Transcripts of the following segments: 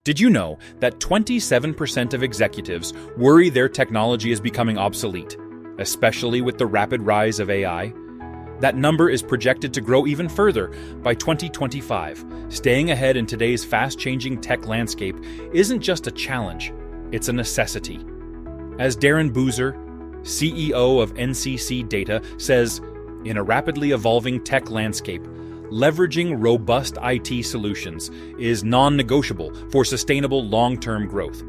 Did you know that 27% of executives worry their technology is becoming obsolete, especially with the rapid rise of AI? That number is projected to grow even further by 2025. Staying ahead in today's fast-changing tech landscape isn't just a challenge, it's a necessity. As Darren Boozer, CEO of NCC Data, says, in a rapidly evolving tech landscape, leveraging robust IT solutions is non-negotiable for sustainable long-term growth.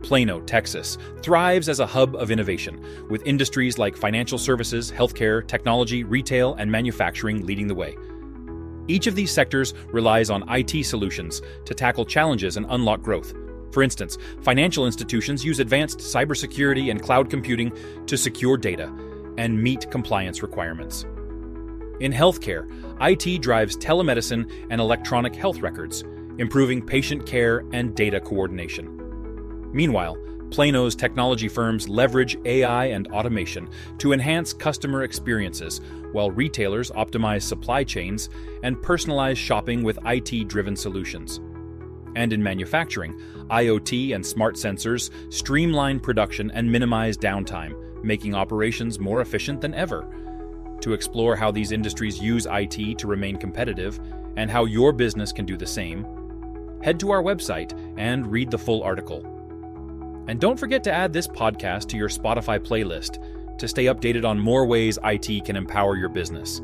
Plano, Texas, thrives as a hub of innovation, with industries like financial services, healthcare, technology, retail, and manufacturing leading the way. Each of these sectors relies on IT solutions to tackle challenges and unlock growth. For instance, financial institutions use advanced cybersecurity and cloud computing to secure data and meet compliance requirements. In healthcare, IT drives telemedicine and electronic health records, improving patient care and data coordination. Meanwhile, Plano's technology firms leverage AI and automation to enhance customer experiences, while retailers optimize supply chains and personalize shopping with IT-driven solutions. And in manufacturing, IoT and smart sensors streamline production and minimize downtime, making operations more efficient than ever. To explore how these industries use IT to remain competitive and how your business can do the same, head to our website and read the full article. And don't forget to add this podcast to your Spotify playlist to stay updated on more ways IT can empower your business.